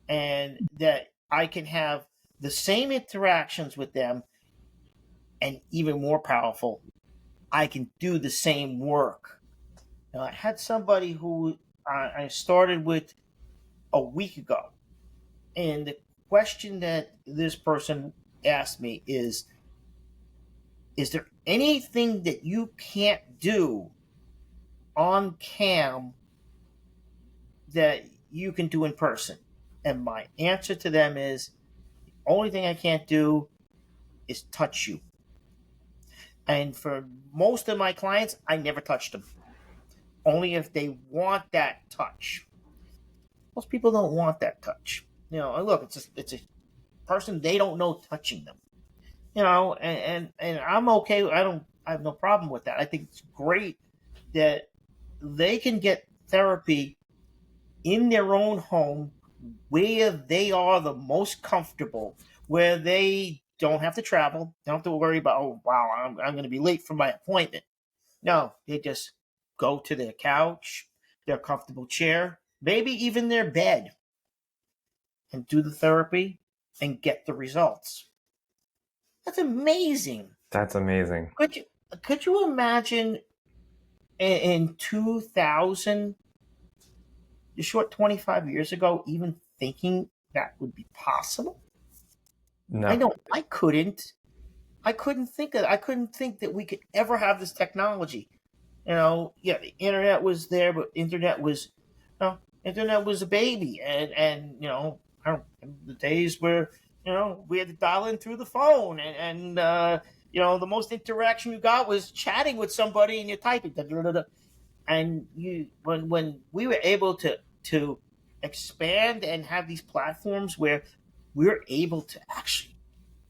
And that I can have the same interactions with them, and even more powerful, I can do the same work. Now, I had somebody who I started with a week ago, and the question that this person asked me is there anything that you can't do on cam that you can do in person? And my answer to them is the only thing I can't do is touch you. And for most of my clients, I never touch them, only if they want that touch. Most people don't want that touch. Look, it's a person they don't know touching them. And I'm okay. I have no problem with that. I think it's great that they can get therapy in their own home, where they are the most comfortable, where they don't have to travel, don't have to worry about, oh, wow, I'm going to be late for my appointment. No, they just go to their couch, their comfortable chair, maybe even their bed, and do the therapy and get the results. That's amazing. That's amazing. Could you could you imagine in 2000, the short 25 years ago, even thinking that would be possible? I No. know I couldn't. I couldn't think that we could ever have this technology. Yeah, the internet was there, but internet was a baby, and I don't the days where we had to dial in through the phone, and the most interaction you got was chatting with somebody and you're typing, da, da, da, da. And you when we were able to expand and have these platforms where we're able to actually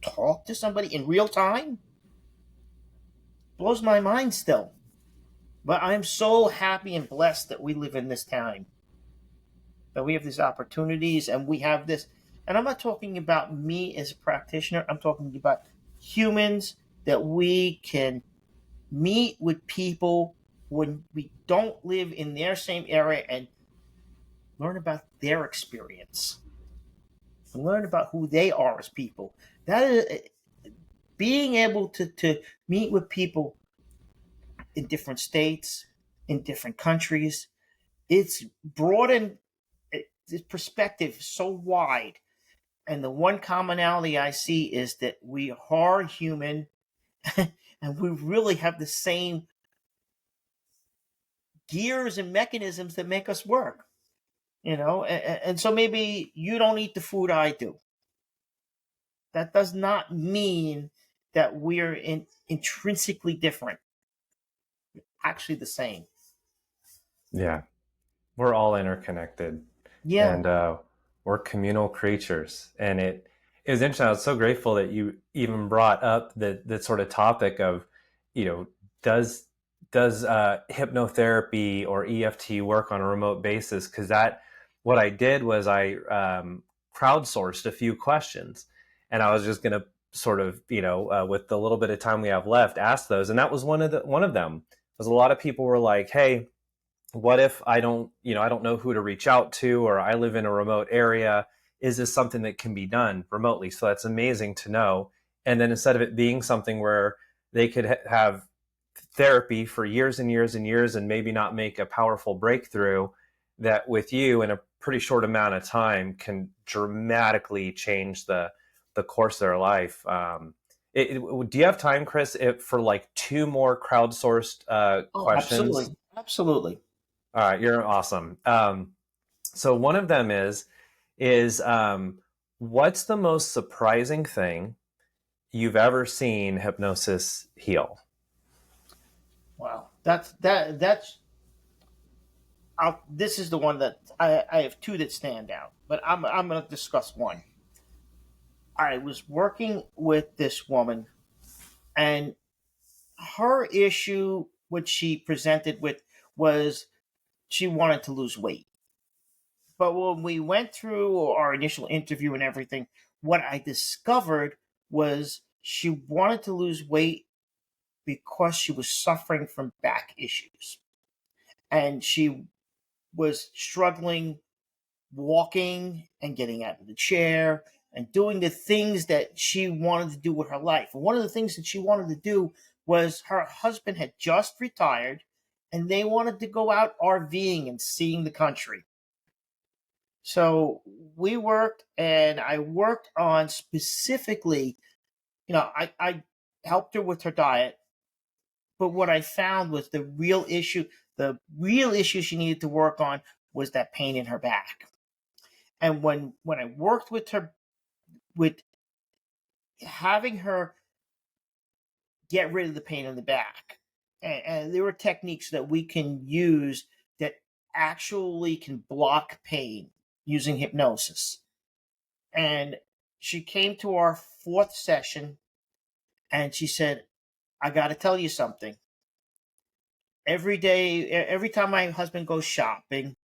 talk to somebody in real time, blows my mind still. But I'm so happy and blessed that we live in this time, that we have these opportunities and we have this. And I'm not talking about me as a practitioner, I'm talking about humans, that we can meet with people when we don't live in their same area and learn about their experience and learn about who they are as people. That is being able to meet with people in different states, in different countries. It's broadened the perspective so wide. And the one commonality I see is that we are human and we really have the same gears and mechanisms that make us work. And so maybe you don't eat the food I do. That does not mean that we're intrinsically different. Actually, the same. Yeah. We're all interconnected, Yeah. and we're communal creatures. And it was interesting. I was so grateful that you even brought up the sort of topic of, you know, does hypnotherapy or EFT work on a remote basis? Because that what I did was I crowdsourced a few questions, and I was just going to sort of, with the little bit of time we have left, ask those. And that was one of them. Because a lot of people were like, "Hey, what if I don't know who to reach out to, or I live in a remote area? Is this something that can be done remotely?" So that's amazing to know. And then instead of it being something where they could have therapy for years and years and years and maybe not make a powerful breakthrough, that with you in a pretty short amount of time can dramatically change the course of their life. Do you have time, Chris, for like two more crowdsourced Oh, questions? absolutely. Absolutely. All right, you're awesome. So one of them is what's the most surprising thing you've ever seen hypnosis heal? Wow, that's this is the one that I have two that stand out, but I'm going to discuss one. I was working with this woman, and her issue, what she presented with, was she wanted to lose weight. But when we went through our initial interview and everything, what I discovered was she wanted to lose weight because she was suffering from back issues. And she was struggling walking and getting out of the chair and doing the things that she wanted to do with her life. And one of the things that she wanted to do was her husband had just retired and they wanted to go out RVing and seeing the country. So we worked, and I worked on specifically, I helped her with her diet. But what I found was the real issue she needed to work on was that pain in her back. And when I worked with her, with having her get rid of the pain in the back, and there were techniques that we can use that actually can block pain using hypnosis. And she came to our fourth session and she said, I got to tell you something. Every day, every time my husband goes shopping,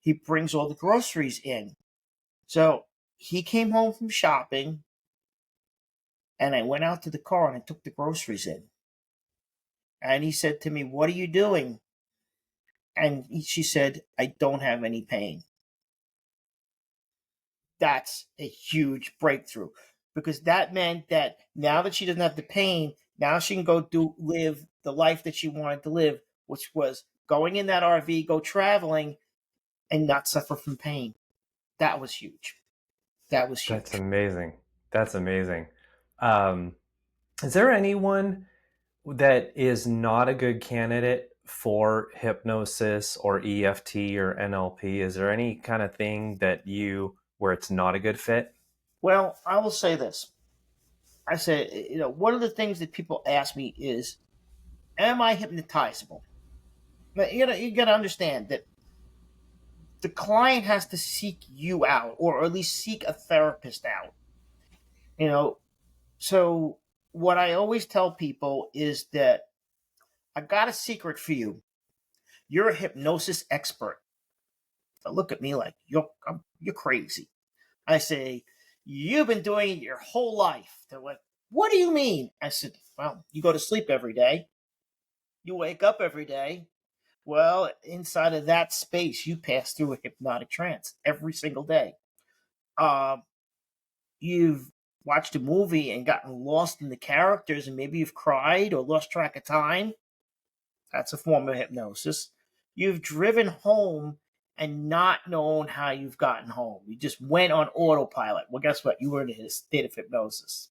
he brings all the groceries in. So he came home from shopping, and I went out to the car and I took the groceries in. And he said to me, what are you doing? And she said, I don't have any pain. That's a huge breakthrough, because that meant that now that she doesn't have the pain, now she can go live the life that she wanted to live, which was going in that RV, go traveling, and not suffer from pain. That was huge. That was That's huge. amazing. That's amazing. Um, is there anyone that is not a good candidate for hypnosis or EFT or NLP? Is there any kind of thing that where it's not a good fit? Well, I will say this. I said, one of the things that people ask me is, am I hypnotizable? But you got to understand that the client has to seek you out, or at least seek a therapist out. You know, so what I always tell people is that I got a secret for you. You're a hypnosis expert. They look at me like you're crazy. I say, you've been doing it your whole life. They're like, what do you mean? I said, well, you go to sleep every day. You wake up every day. Well, inside of that space, you pass through a hypnotic trance every single day. Um, you've watched a movie and gotten lost in the characters, and maybe you've cried or lost track of time. That's a form of hypnosis. You've driven home and not known how you've gotten home. You just went on autopilot. Well, guess what? You were in a state of hypnosis.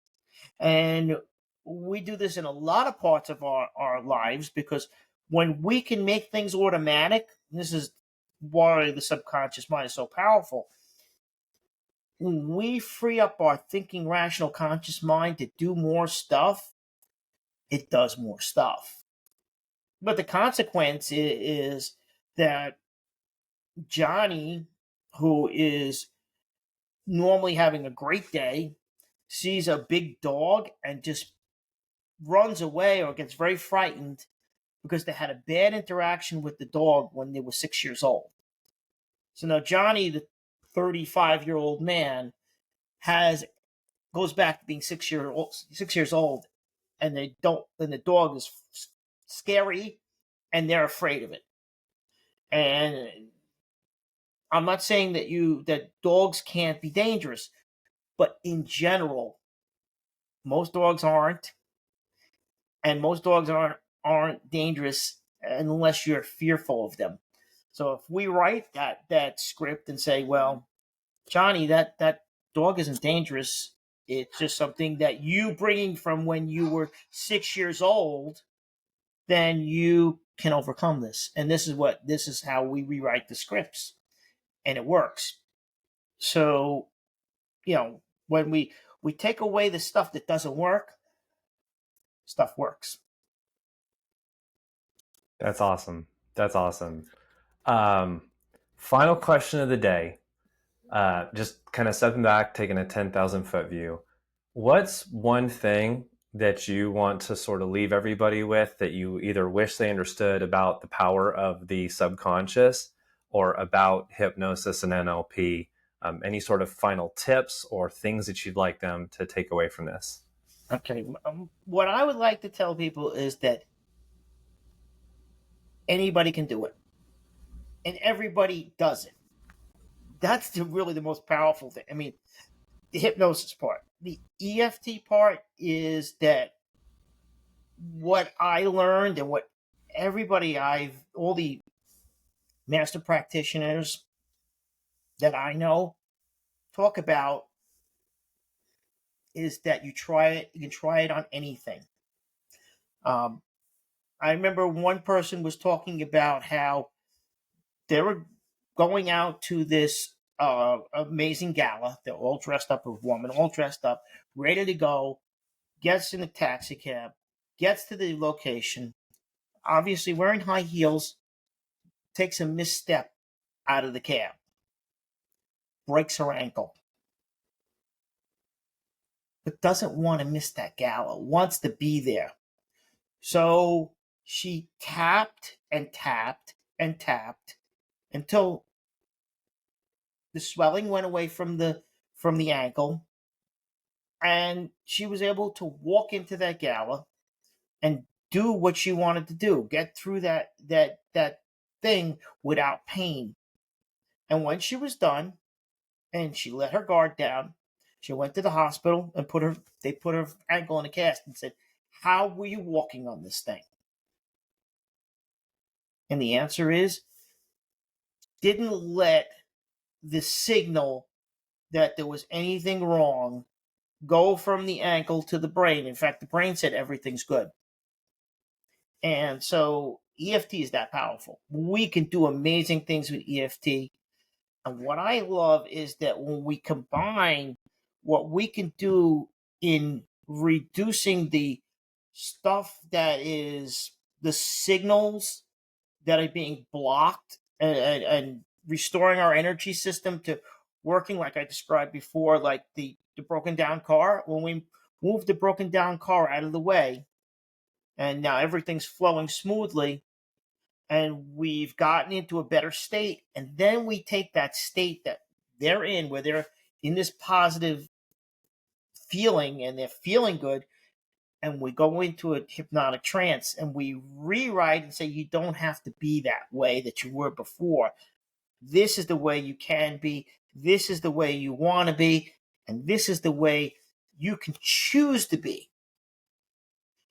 And we do this in a lot of parts of our lives, because when we can make things automatic, this is why the subconscious mind is so powerful. When we free up our thinking, rational, conscious mind to do more stuff, it does more stuff. But the consequence is that Johnny, who is normally having a great day, sees a big dog and just runs away or gets very frightened because they had a bad interaction with the dog when they were 6 years old. So now Johnny, the 35-year-old man, goes back to being 6 years old, and the dog is scary, and they're afraid of it. And I'm not saying that dogs can't be dangerous, but in general, most dogs aren't, and most dogs aren't dangerous unless you're fearful of them. So if we write that script and say, well, Johnny, that dog isn't dangerous. It's just something that you bringing from when you were 6 years old, then you can overcome this. And this is how we rewrite the scripts, and it works. So, when we take away the stuff that doesn't work, stuff works. That's awesome. That's awesome. Um, Final question of the day. Just kind of stepping back, taking a 10,000-foot view. What's one thing that you want to sort of leave everybody with that you either wish they understood about the power of the subconscious or about hypnosis and NLP? Any sort of final tips or things that you'd like them to take away from this? Okay. What I would like to tell people is that anybody can do it, and everybody does it. That's really the most powerful thing. I mean, the hypnosis part. The EFT part is that what I learned and what all the master practitioners that I know talk about is that you can try it on anything. Um, I remember one person was talking about how they were going out to this amazing gala. They're all dressed up, a woman, all dressed up, ready to go, gets in a taxi cab, gets to the location, obviously wearing high heels, takes a misstep out of the cab, breaks her ankle, but doesn't want to miss that gala, wants to be there. So she tapped and tapped and tapped until the swelling went away from the ankle, and she was able to walk into that gala and do what she wanted to do, get through that thing without pain. And when she was done and she let her guard down, she went to the hospital and they put her ankle in a cast and said, "How were you walking on this thing?" And the answer is, didn't let the signal that there was anything wrong go from the ankle to the brain. In fact, the brain said everything's good. And so EFT is that powerful. We can do amazing things with EFT. And what I love is that when we combine what we can do in reducing the stuff that is the signals that are being blocked, and restoring our energy system to working like I described before, like the broken down car. When we move the broken down car out of the way, and now everything's flowing smoothly, and we've gotten into a better state, and then we take that state that they're in, where they're in this positive feeling and they're feeling good, and we go into a hypnotic trance and we rewrite and say, you don't have to be that way that you were before. This is the way you can be. This is the way you want to be. And this is the way you can choose to be.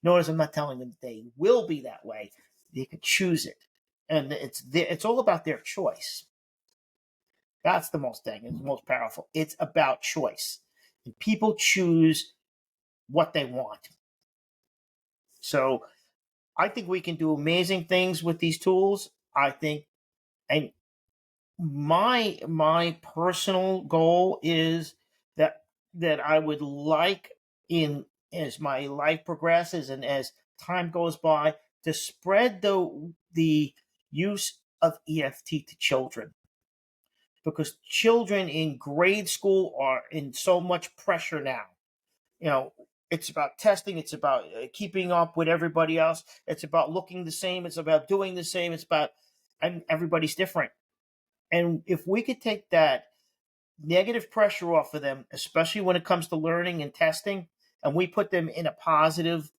Notice I'm not telling them they will be that way. They can choose it. And it's all about their choice. That's the most thing. It's the most powerful. It's about choice. And people choose what they want. So I think we can do amazing things with these tools. I think, and my personal goal is that I would like, in as my life progresses and as time goes by, to spread the use of EFT to children, because children in grade school are in so much pressure now. You know, it's about testing, it's about keeping up with everybody else, it's about looking the same, it's about doing the same, it's about, and everybody's different. And if we could take that negative pressure off of them, especially when it comes to learning and testing, and we put them in a positive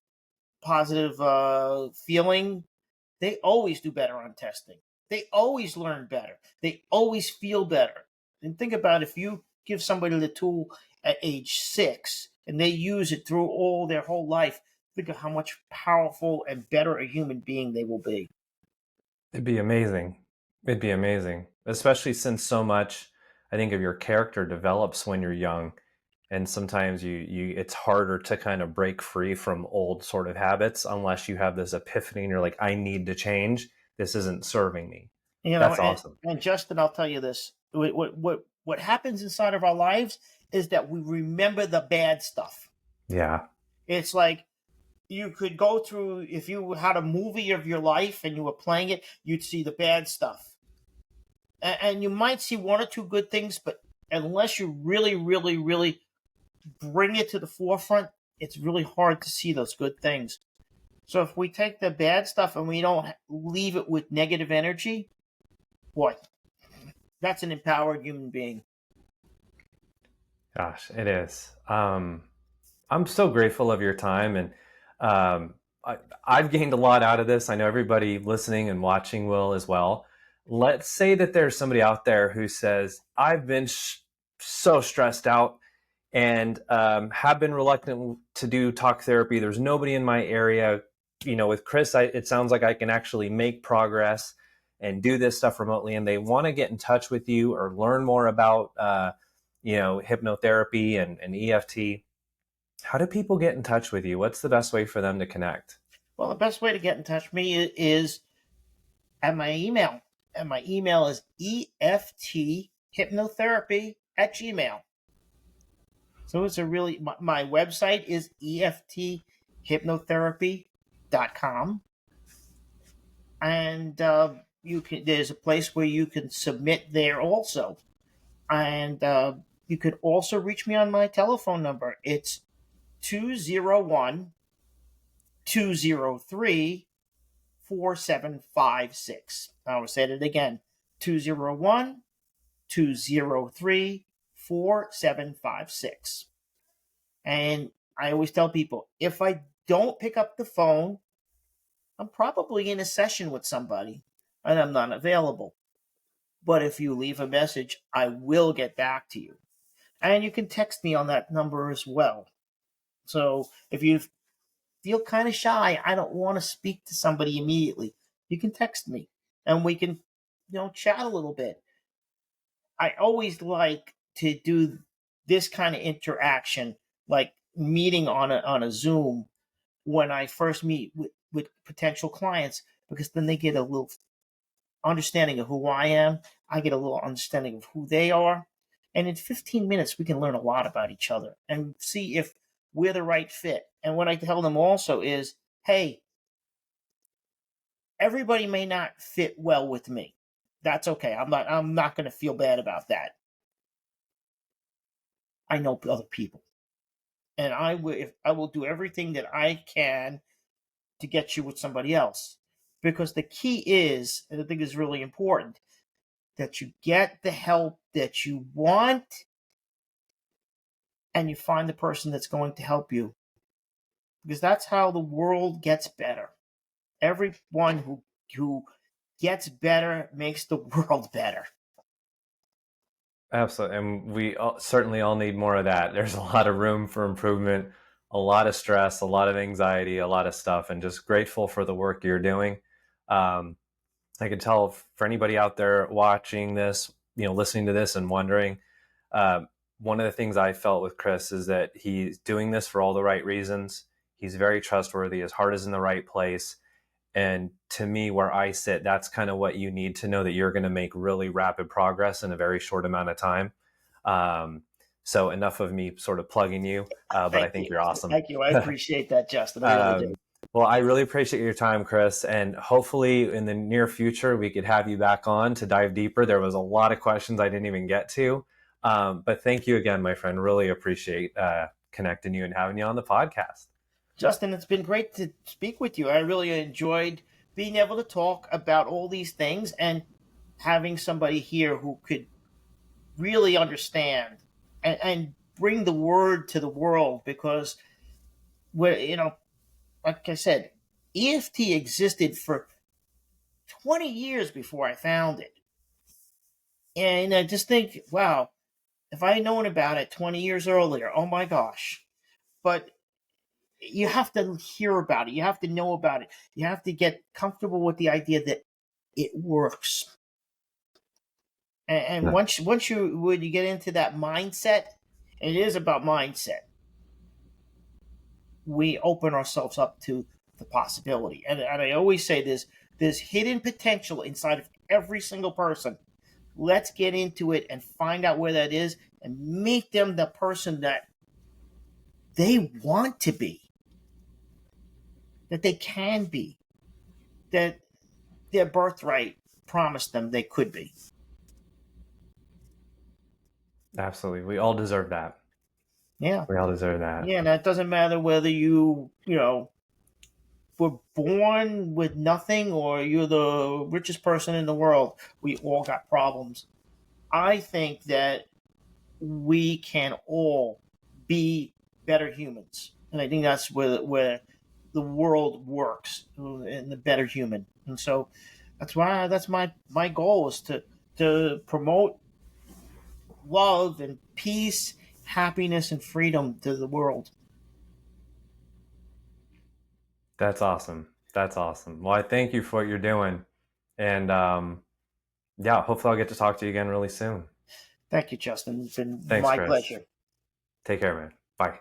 feeling, they always do better on testing. They always learn better. They always feel better. And think about, if you give somebody the tool at age 6 and they use it through all their whole life, think of how much powerful and better a human being they will be. It'd be amazing. It'd be amazing, especially since so much, I think, of your character develops when you're young. And sometimes you it's harder to kind of break free from old sort of habits unless you have this epiphany and you're like, I need to change. This isn't serving me. That's awesome. And Justin, I'll tell you this: what happens inside of our lives is that we remember the bad stuff. Yeah. It's like you could go through, if you had a movie of your life and you were playing it, you'd see the bad stuff, and you might see one or two good things, but unless you really, really, really bring it to the forefront, it's really hard to see those good things. So if we take the bad stuff and we don't leave it with negative energy, boy, that's an empowered human being. Gosh, it is. I'm so grateful of your time, and um, I've gained a lot out of this. I know everybody listening and watching will as well. Let's say that there's somebody out there who says, I've been so stressed out and have been reluctant to do talk therapy. There's nobody in my area. With Chris, it sounds like I can actually make progress and do this stuff remotely, and they want to get in touch with you or learn more about hypnotherapy and EFT. How do people get in touch with you? What's the best way for them to connect? Well, the best way to get in touch with me is at my email. And my email is EFThypnotherapy@gmail. So it's my website is EFThypnotherapy.com. And there's a place where you can submit there also. And you could also reach me on my telephone number. It's 201-203-4756. I'll say it again, 201-203-4756. And I always tell people, if I don't pick up the phone, I'm probably in a session with somebody and I'm not available. But if you leave a message, I will get back to you. And you can text me on that number as well. So if you feel kind of shy, I don't want to speak to somebody immediately, you can text me and we can, chat a little bit. I always like to do this kind of interaction, like meeting on a Zoom when I first meet with potential clients, because then they get a little understanding of who I am. I get a little understanding of who they are. And in 15 minutes, we can learn a lot about each other and see if we're the right fit. And what I tell them also is, hey, everybody may not fit well with me. That's okay. I'm not going to feel bad about that. I know other people. And I will do everything that I can to get you with somebody else. Because the key is, and I think is really important, that you get the help that you want and you find the person that's going to help you. Because that's how the world gets better. Everyone who gets better makes the world better. Absolutely. And we certainly all need more of that. There's a lot of room for improvement, a lot of stress, a lot of anxiety, a lot of stuff, and just grateful for the work you're doing. I can tell for anybody out there watching this, listening to this and wondering, one of the things I felt with Chris is that he's doing this for all the right reasons. He's very trustworthy. His heart is in the right place. And to me, where I sit, that's kind of what you need to know, that you're going to make really rapid progress in a very short amount of time. So enough of me sort of plugging you, but I think you're awesome. Thank you. I appreciate that, Justin. I really do. Well, I really appreciate your time, Chris. And hopefully in the near future, we could have you back on to dive deeper. There was a lot of questions I didn't even get to. But thank you again, my friend. Really appreciate connecting you and having you on the podcast. Justin, it's been great to speak with you. I really enjoyed being able to talk about all these things and having somebody here who could really understand and bring the word to the world, because like I said, EFT existed for 20 years before I found it. And I just think, wow, if I had known about it 20 years earlier, oh my gosh. But you have to hear about it. You have to know about it. You have to get comfortable with the idea that it works. And when you get into that mindset, It is about mindset. We open ourselves up to the possibility. And I always say there's hidden potential inside of every single person. Let's get into it and find out where that is and make them the person that they want to be, that they can be, that their birthright promised them they could be. Absolutely. We all deserve that. Yeah. We all deserve that. Yeah, and that doesn't matter whether you were born with nothing or you're the richest person in the world. We all got problems. I think that we can all be better humans. And I think that's where the world works in the better human. And so that's my goal is to promote love and peace, happiness and freedom to the world. That's awesome. That's awesome. Well, I thank you for what you're doing. And yeah, hopefully I'll get to talk to you again really soon. Thank you, Justin. It's been Thanks, my Chris. pleasure. Take care, man. Bye.